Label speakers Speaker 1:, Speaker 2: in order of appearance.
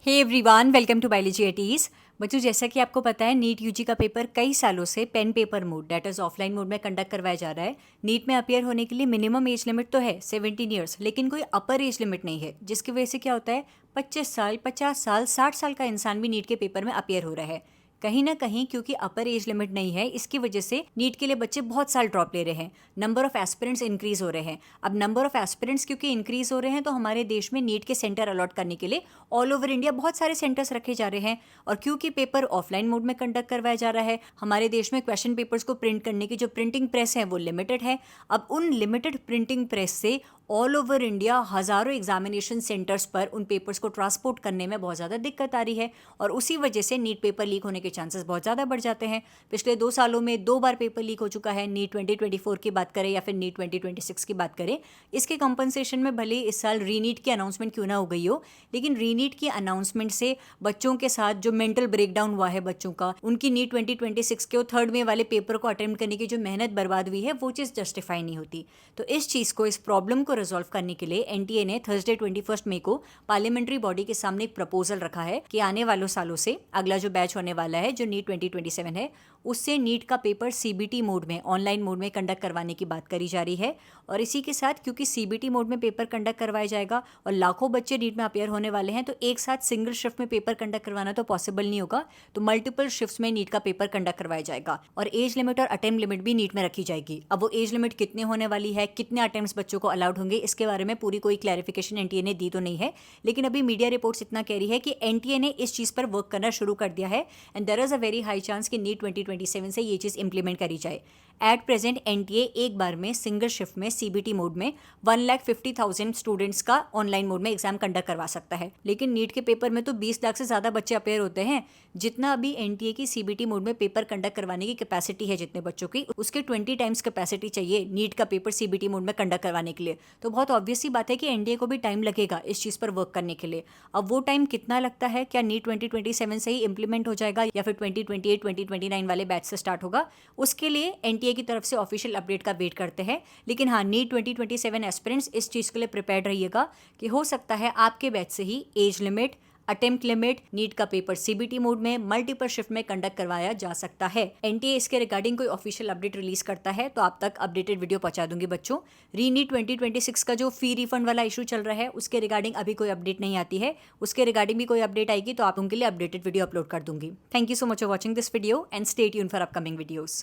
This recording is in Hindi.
Speaker 1: Hey everyone, welcome to biology eighties. बच्चों, जैसा कि आपको पता है नीट यूजी का पेपर कई सालों से pen paper mode that is offline mode में कंडक्ट करवाया जा रहा है। नीट में अपियर होने के लिए मिनिमम एज लिमिट तो है 17 ईयर्स, लेकिन कोई अपर एज लिमिट नहीं है, जिसकी वजह से क्या होता है 25 साल, 50 साल, 60 साल का इंसान भी नीट के पेपर में अपियर हो रहा है। कहीं ना कहीं क्योंकि अपर एज लिमिट नहीं है, इसकी वजह से नीट के लिए बच्चे बहुत साल ड्रॉप ले रहे हैं। नंबर ऑफ एस्पिरेंट्स इंक्रीज हो रहे हैं। अब नंबर ऑफ एस्पिरेंट्स क्योंकि इंक्रीज हो रहे हैं, तो हमारे देश में नीट के सेंटर अलॉट करने के लिए ऑल ओवर इंडिया बहुत सारे सेंटर्स रखे जा रहे हैं। और क्योंकि पेपर ऑफलाइन मोड में कंडक्ट करवाया जा रहा है, हमारे देश में क्वेश्चन पेपर्स को प्रिंट करने की जो प्रिंटिंग प्रेस है वो लिमिटेड है। अब उन लिमिटेड प्रिंटिंग प्रेस से ऑल ओवर इंडिया हज़ारों एग्जामिनेशन सेंटर्स पर उन पेपर्स को ट्रांसपोर्ट करने में बहुत ज़्यादा दिक्कत आ रही है, और उसी वजह से नीट पेपर लीक होने के चांसेस बहुत ज़्यादा बढ़ जाते हैं। पिछले 2 सालों में 2 बार पेपर लीक हो चुका है। नीट 2024 की बात करें या फिर नीट 2026 की बात करें, इसके कंपनसेशन में भले इस साल रीनीट की अनाउंसमेंट क्यों ना हो गई हो, लेकिन रीनीट की अनाउंसमेंट से बच्चों के साथ जो मेंटल ब्रेकडाउन हुआ है बच्चों का, उनकी नीट 2026 के थर्ड में वाले पेपर को अटेम्प्ट करने की जो मेहनत बर्बाद हुई है, वो चीज़ जस्टिफाई नहीं होती। तो इस चीज़ को, इस प्रॉब्लम को रिजॉल्व करने के लिए एनटीए ने थर्सडे 21 मई को पार्लियामेंट्री बॉडी के सामने एक प्रपोजल रखा है कि आने वालों सालों से अगला जो बैच होने वाला है, जो नीट 2027 है, उससे नीट का पेपर सीबीटी मोड में, ऑनलाइन मोड में कंडक्ट करवाने की बात करी जा रही है। और इसी के साथ क्योंकि सीबीटी मोड में पेपर कंडक्ट करवाया जाएगा और लाखों बच्चे नीट में अपेयर होने वाले हैं, तो एक साथ सिंगल शिफ्ट में पेपर कंडक्ट करवाना तो पॉसिबल नहीं होगा। तो मल्टीपल शिफ्ट्स में नीट का पेपर कंडक्ट करवाया जाएगा और एज लिमिट और अटेम्प्ट लिमिट भी नीट में रखी जाएगी। अब वो एज लिमिट कितने होने वाली है, कितने अटेम्प्ट्स बच्चों को अलाउड होंगे, इसके बारे में पूरी कोई क्लैरिफिकेशन एनटीए ने दी तो नहीं है, लेकिन अभी मीडिया रिपोर्ट्स इतना कह रही है कि एनटीए ने इस चीज़ पर वर्क करना शुरू कर दिया है and there is a very high chance कि नीट 2027 से ये चीज़ इंप्लीमेंट करी जाए। एट प्रेजेंट एनटीए एक बार में सिंगल शिफ्ट में सीबीटी मोड में 1,50,000 स्टूडेंट्स का ऑनलाइन मोड में एग्जाम कंडक्ट करवा सकता है, लेकिन नीट के पेपर में तो 20 लाख से ज़्यादा बच्चे अपेयर होते हैं। जितना अभी एनटीए की सीबीटी मोड में पेपर कंडक्ट करवाने की कैपेसिटी है जितने बच्चों की, उसके 20 टाइम्स कैपेसिटी चाहिए नीट का पेपर सीबीटी मोड में कंडक्ट करवाने के लिए। तो बहुत ऑब्वियस सी बात है कि एनटीए को भी टाइम लगेगा इस चीज़ पर वर्क करने के लिए। अब वो टाइम कितना लगता है, क्या नीट 2027 से ही इंप्लीमेंट हो जाएगा या फिर 2028 2029 वाले बैच से स्टार्ट होगा, उसके लिए एनटीए की तरफ से ऑफिशियल अपडेट का वेट करते हैं। लेकिन हाँ, नीट 2027 एस्पिरेंट्स इस चीज़ के लिए प्रिपेयर्ड रहिएगा कि हो सकता है आपके बैच से ही age limit, attempt limit, NEET का पेपर सीबीटी मोड में मल्टीपल शिफ्ट में कंडक्ट करवाया जा सकता है। एनटीए इसके रिगार्डिंग कोई ऑफिशियल अपडेट रिलीज करता है तो आप तक अपडेटेड वीडियो पहुंचा दूंगी बच्चों। रीनीट 2026 का जो फी रिफंड वाला इशू चल रहा है, उसके रिगार्डिंग अभी कोई अपडेट नहीं आती है। उसके रिगार्डिंग भी कोई अपडेट आएगी तो आप उनके लिए अपडेटेड वीडियो अपलोड कर दूंगी। Thank you so much for watching this video and stay tuned for upcoming videos.